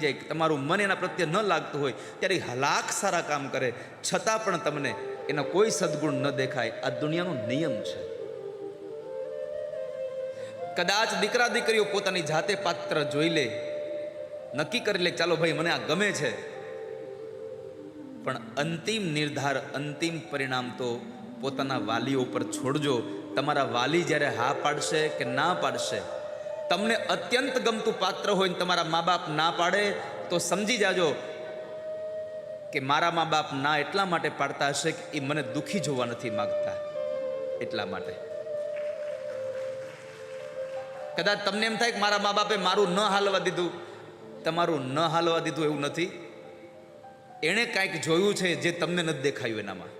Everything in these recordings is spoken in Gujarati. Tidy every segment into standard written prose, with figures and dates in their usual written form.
જાય, તમારું મન એના પ્રત્યે ન લાગતું હોય ત્યારે લાખ સારા કામ કરે છતાં પણ તમને એના કોઈ સદગુણ ન દેખાય. આ દુનિયાનો નિયમ છે. કદાચ દીકરા દીકરીઓ પોતાની જાતે પાત્ર જોઈ લે, નક્કી કરી લે ચાલો ભાઈ મને આ ગમે છે, પણ અંતિમ નિર્ધાર, અંતિમ પરિણામ તો પોતાના વાલીઓ પર છોડજો. તમારા વાલી જ્યારે હા પાડશે કે ના પાડશે, તમને અત્યંત ગમતું પાત્ર હોય ને તમારા મા બાપ ના પાડે તો સમજી જાજો કે મારા મા બાપ ના એટલા માટે પાડતા હશે કે એ મને દુઃખી જોવા નથી માગતા, એટલા માટે. કદાચ તમને એમ થાય કે મારા મા બાપે મારું ન હાલવા દીધું, તમારું ન હાલવા દીધું એવું નથી. એણે કાંઈક જોયું છે જે તમને નથી દેખાયું એનામાં.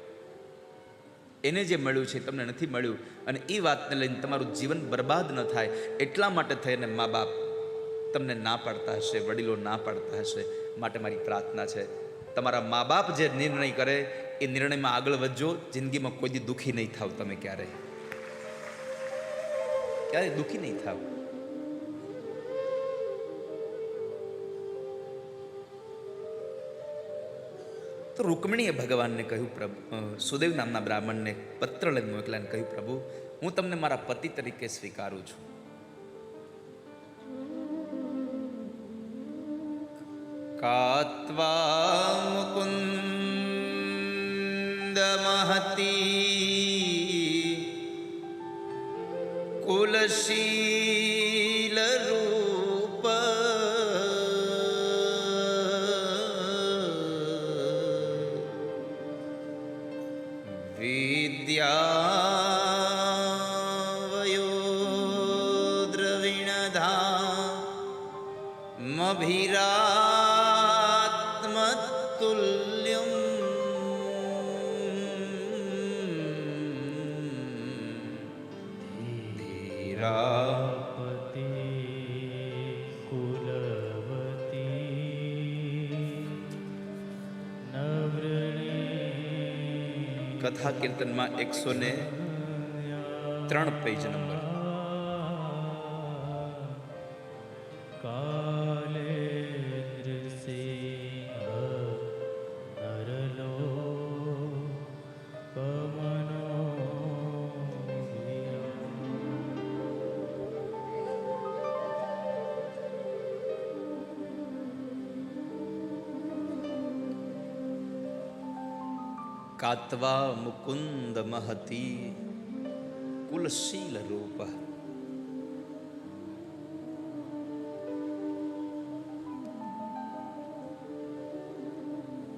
એને જે મળ્યું છે તમને નથી મળ્યું, અને એ વાતને લઈને તમારું જીવન બરબાદ ન થાય એટલા માટે થઈને મા બાપ તમને ના પાડતા હશે, વડીલો ના પાડતા હશે. માટે મારી પ્રાર્થના છે, તમારા મા બાપ જે નિર્ણય કરે એ નિર્ણયમાં આગળ વધજો. જિંદગીમાં કોઈ દી દુઃખી નહીં થાવ તમે, ક્યારેય દુઃખી નહીં થાવ. તો રૂકમણીએ ભગવાનને કહ્યું, પ્રભુ, સુદેવ નામના બ્રાહ્મણને પત્ર લઈને મોકલાને કહ્યું, પ્રભુ હું તમને મારા પતિ તરીકે સ્વીકારું છું. કાત્વા મુકુંદ મહતી કુલશીલ રૂપ વિદ્યાવયો દ્રવિણધામભિરાત્મતુલ્યમ ધીરાપતિ કથા કીર્તનમાં 103 પેજ નંબર. કાત્વા મુકુંદ મહતી કુલશીલ રૂપ.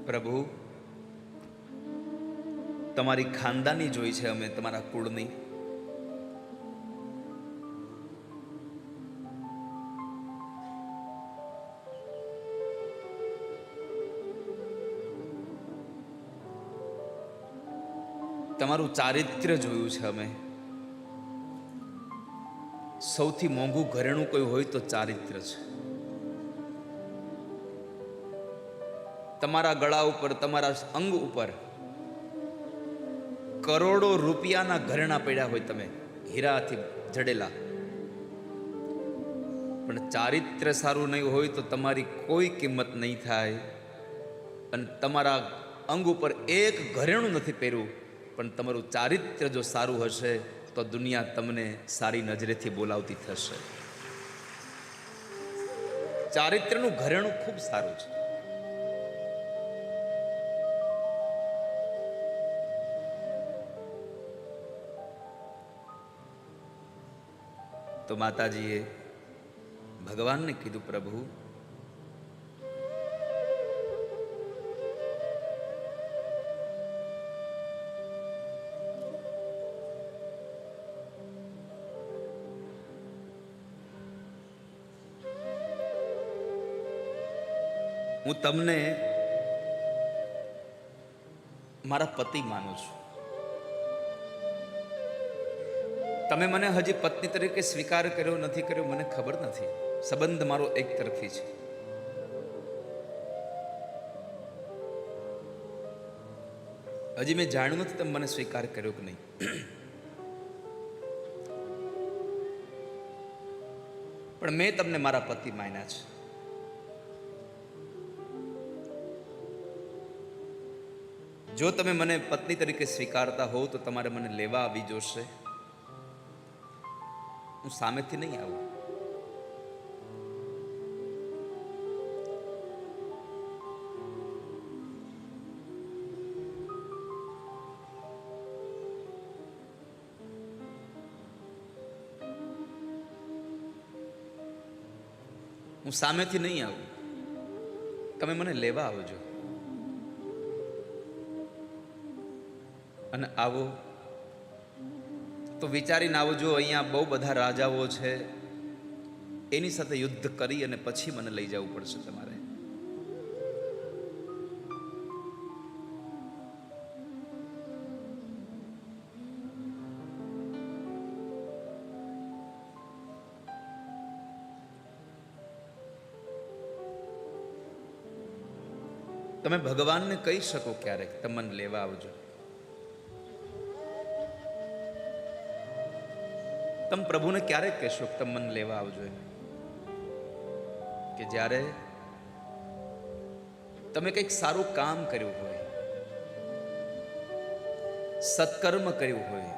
પ્રભુ તમારી ખાનદાની જોઈ છે અમે, તમારા કુળની. તમારું ચારિત્ર્ય જોયું છે અમે. સૌથી મોંઘું ઘરેણું કોઈ હોય તો ચારિત્ર્ય છે. તમારા ગળા ઉપર, તમારા અંગ ઉપર કરોડો રૂપિયાના ઘરેણા પડ્યા હોય, તમે હીરાથી જડેલા, પણ ચારિત્ર્ય સારું નહીં હોય તો તમારી કોઈ કિંમત નહીં થાય. અને તમારા અંગ ઉપર એક ઘરેણું નથી પહેર્યું, પણ તમારું ચારિત્ર્ય જો સારું હશે તો દુનિયા તમને સારી નજરેથી બોલાવતી થશે. ચારિત્ર્યનું ઘરેણું ખૂબ સારું છે. તો માતાજીએ ભગવાનને કીધું, પ્રભુ હું તમને મારા પતિ માનું છું. તમે મને હજી પત્ની તરીકે સ્વીકાર કર્યો નથી કર્યો મને ખબર નથી. સંબંધ મારો એક તરફી છે. હજી મેં જાણ્યું નથી તમે મને સ્વીકાર કર્યો કે નહીં. પણ મેં તમને મારા પતિ માન્યા છે. જો તમે મને પત્ની તરીકે સ્વીકારતા હોવ તો તમારે મને લેવા આવી જોશે. હું સામેથી નહીં આવું. હું સામેથી નહીં આવું. તમે મને લેવા આવજો. અને આવો તો વિચારીને આવજો, અહીંયા બહુ બધા રાજાઓ છે, એની સાથે યુદ્ધ કરી અને પછી મને લઈ જવું પડશે તમારે. તમે ભગવાનને કહી શકો ક્યારેક તમે મને લેવા આવજો. તમે પ્રભુને ક્યારેક કહેશો કે તમે મને લેવા આવજો, કે જ્યારે તમે કંઈક સારું કામ કર્યું હોય, સત્કર્મ કર્યું હોય.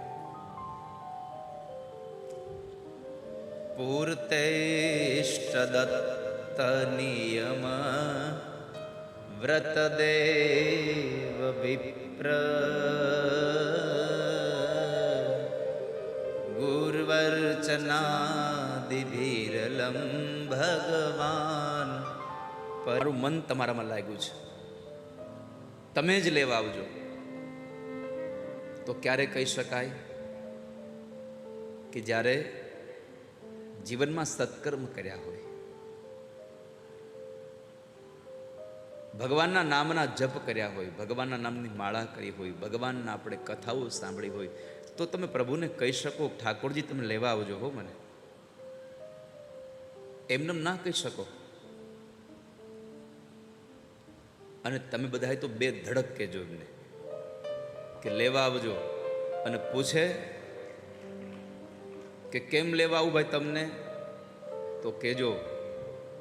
પૂર્તેષ્ટદત્ત નિયમ વ્રતદેવ વિપ્ર ગુર્વર્ચનાદિભિરલમ ભગવાન. મારું મન તમારામાં લાગ્યું છે, તમે જ લેવા આવજો. તો ક્યારે કહી શકાય કે જ્યારે જીવનમાં સત્કર્મ કર્યા હોય, ભગવાનના નામના જપ કર્યા હોય, ભગવાનના નામની માળા કરી હોય, ભગવાનના આપણે કથાઓ સાંભળી હોય, તો તમે પ્રભુને કહી શકો ઠાકોરજી તમે લેવા આવજો હો મને. એમને ના કહી શકો. અને તમે બધાએ તો બે ધડક કહેજો એમને કે લેવા આવજો. અને પૂછે કે કેમ લેવા આવું ભાઈ તમને, તો કહેજો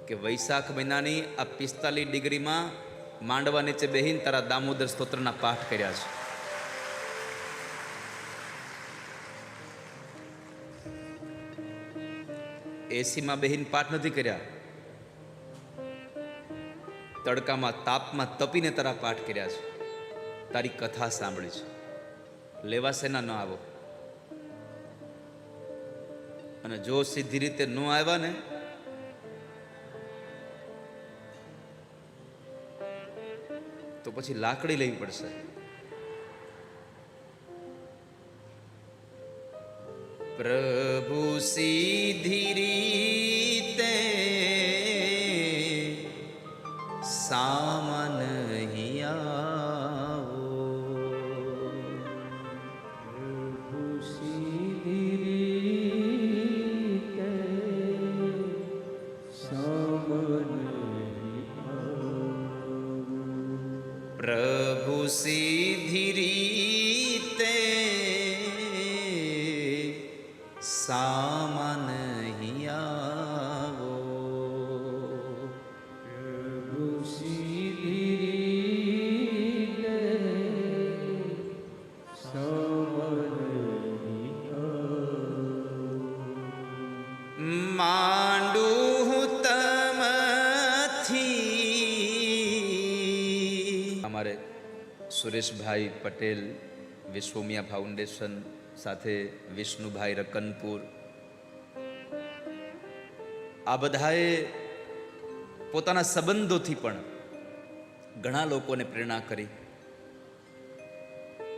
કે વૈશાખ મહિનાની આ 45 ડિગ્રીમાં માંડવા નીચે બેહીને તારા દામોદર સ્તોત્રના પાઠ કર્યા છે. એસીમાં બેહીને પાઠ નથી કર્યા, તડકામાં તાપમાં તપીને તારા પાઠ કર્યા છે, તારી કથા સાંભળી છે. લેવા સેના ન આવો. અને જો સીધી રીતે ન આવ્યા ને તો પછી લાકડી લેવી પડશે. પ્રભુ સીધી રીતે સામન આવો, પ્રભુ સીધી રીતે સામન, પ્રભુ સીધી રીતે સામન આવો, પ્રભુ સીધી રીતે સામન આવો. માંડું તમથી. અમારે સુરેશભાઈ પટેલ વિશ્વમિયા ફાઉન્ડેશન સાથે વિષ્ણુભાઈ રકનપુર, આ બધાએ પોતાના સંબંધોથી પણ ઘણા લોકોને પ્રેરણા કરી.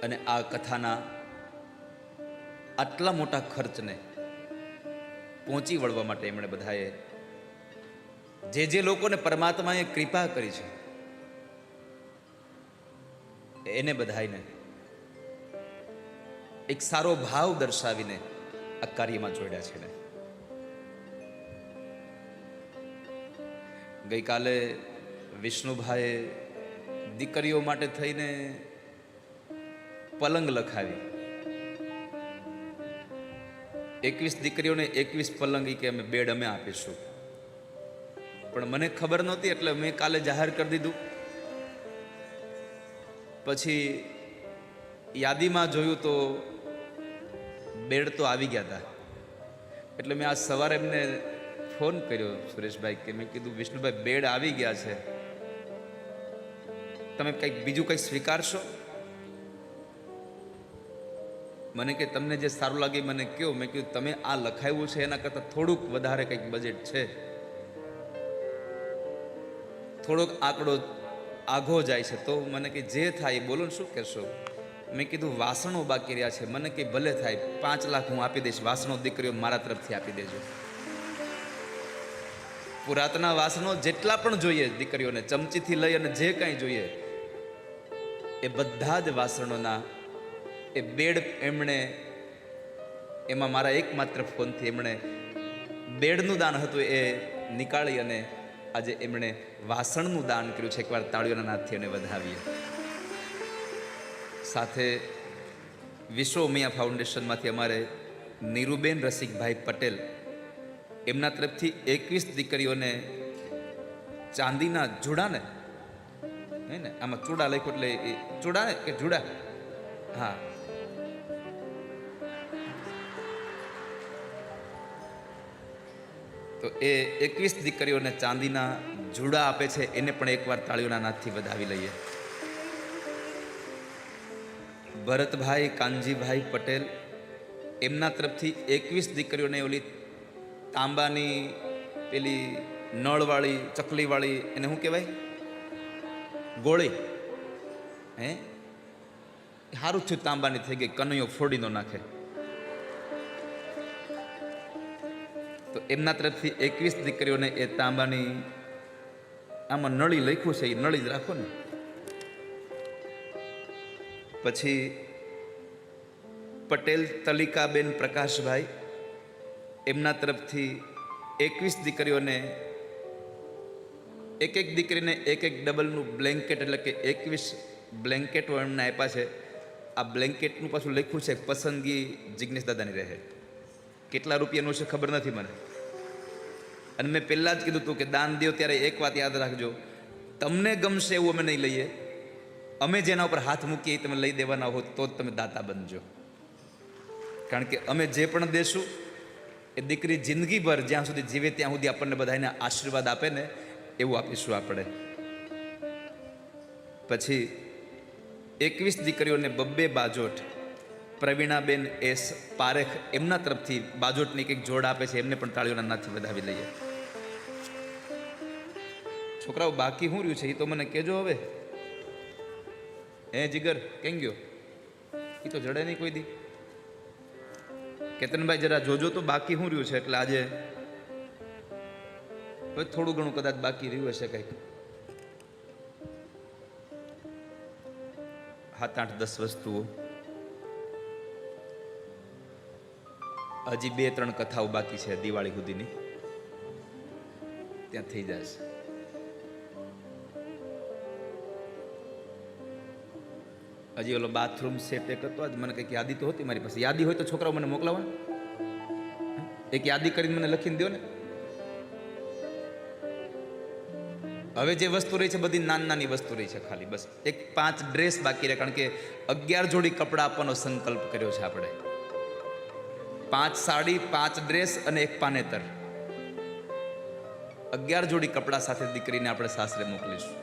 અને આ કથાના આટલા મોટા ખર્ચને પહોંચી વળવા માટે એમણે બધાએ જે લોકોને પરમાત્માએ કૃપા કરી છે એને બધાને એક સારો ભાવ દર્શાવીને આ કાર્યમાં જોડ્યા છે. ગઈકાલે વિષ્ણુભાઈએ દીકરીઓ માટે થઈને પલંગ લખાવી. 21 દીકરીઓને 21 પલંગ કે અમે બેડ અમે આપીશું. પણ મને ખબર નહોતી એટલે મેં કાલે જાહેર કરી દીધું. પછી યાદીમાં જોયું તો બેડ તો આવી ગયા હતા. એટલે મેં આજ સવારે એમને ફોન કર્યો સુરેશભાઈ, કે મેં કીધું વિષ્ણુભાઈ બેડ આવી ગયા છે, તમે કંઈક બીજું કંઈક સ્વીકારશો? મને કે તમને જે સારું લાગે મને કહો. મેં કીધું તમે આ લખાયું છે એના કરતાં થોડુંક વધારે કંઈક બજેટ છે, થોડોક આંકડો આઘો જાય છે, તો મને કે જે થાય એ બોલો ને, શું કહેશો? મેં કીધું વાસણો બાકી રહ્યા છે. મને કે ભલે થાય, 5 લાખ હું આપી દઈશ, વાસણો દીકરીઓ મારા તરફથી આપી દેજો. પુરાતના વાસણો જેટલા પણ જોઈએ દીકરીઓને, ચમચીથી લઈ અને જે કાંઈ જોઈએ એ બધા જ વાસણોના એ બેડ એમણે, એમાં મારા એકમાત્ર ફોનથી એમણે બેડનું દાન હતું એ નીકાળી અને આજે એમણે વાસણનું દાન કર્યું છે. એકવાર તાળીઓના નાદથી એને વધાવીએ. સાથે વિશ્વ ઉમિયા ફાઉન્ડેશનમાંથી અમારે નીરુબેન રસિકભાઈ પટેલ, એમના તરફથી 21 દીકરીઓને ચાંદીના જુડાને, હે ને, આમાં ચૂડા લખ્યું એટલે એ ચૂડા ને કે જુડા, હા, તો એ 21 દીકરીઓને ચાંદીના જુડા આપે છે. એને પણ એકવાર તાળીઓના નાદથી વધાવી લઈએ. ભરતભાઈ કાનજીભાઈ પટેલ, એમના તરફથી 21 દીકરીઓને ઓલી તાંબાની પેલી નળવાળી ચકલીવાળી, એને શું કહેવાય, ગોળી, હે, સારું થયું તાંબાની થઈ ગઈ, કનૈયો ફોડી નો નાખે. તો એમના તરફથી 21 દીકરીઓને એ તાંબાની, આમાં નળી લખ્યું છે, એ નળી જ રાખો ને. પછી પટેલ તલિકાબેન પ્રકાશભાઈ, એમના તરફથી 21 દીકરીઓને એક દીકરીને એક ડબલનું બ્લેન્કેટ, એટલે કે 21 બ્લેન્કેટો એમને આપ્યા છે. આ બ્લેન્કેટનું પાછું લખ્યું છે પસંદગી જિગ્નેશ દાદાની રહે. કેટલા રૂપિયાનું છે ખબર નથી મને. અને મેં પહેલાં જ કીધું હતું કે દાન દો ત્યારે એક વાત યાદ રાખજો, તમને ગમશે એવું અમે નહીં લઈએ, અમે જેના ઉપર હાથ મૂકીએ તમે લઈ દેવાના હો તો જ તમે દાતા બનજો. કારણ કે અમે જે પણ દેશું એ દીકરી જિંદગીભર જ્યાં સુધી જીવે ત્યાં સુધી આપણને બધાને આશીર્વાદ આપે ને એવું આપીશું આપણે. પછી 21 દીકરીઓને 2 બાજોટ, પ્રવીણાબેન એસ પારેખ, એમના તરફથી બાજોટની કંઈક જોડ આપે છે. એમને પણ તાળીઓના નાદથી વધાવી લઈએ. છોકરાઓ બાકી શું રહ્યું છે એ તો મને કહેજો હવે. હે જીગર કેમ ગયો? એ તો જડે નહીં કોઈ દી. કેતનભાઈ જરા જોજો તો બાકી શું રહ્યું છે. એટલે આજે થોડું ઘણું કદાચ બાકી રહ્યું હશે કંઈક, 7, 8, 10 વસ્તુઓ. હજી 2, 3 કથાઓ બાકી છે દિવાળી સુધીની, ત્યાં થઈ જશે. હજી ઓલો બાથરૂમ સેટ એક હતો, આજ મને કંઈક યાદી તો હતી મારી પાસે. યાદી હોય તો છોકરાઓ મને મોકલાવો ને, એક યાદી કરીને મને લખીને દો ને. હવે જે વસ્તુ રહી છે બધી નાની વસ્તુ રહી છે ખાલી. બસ એક 5 ડ્રેસ બાકી રહે, કારણ કે 11 જોડી કપડાં આપવાનો સંકલ્પ કર્યો છે આપણે. 5 સાડી, 5 ડ્રેસ અને 1 પાનેતર, 11 જોડી કપડાં સાથે દીકરીને આપણે સાસરે મોકલીશું.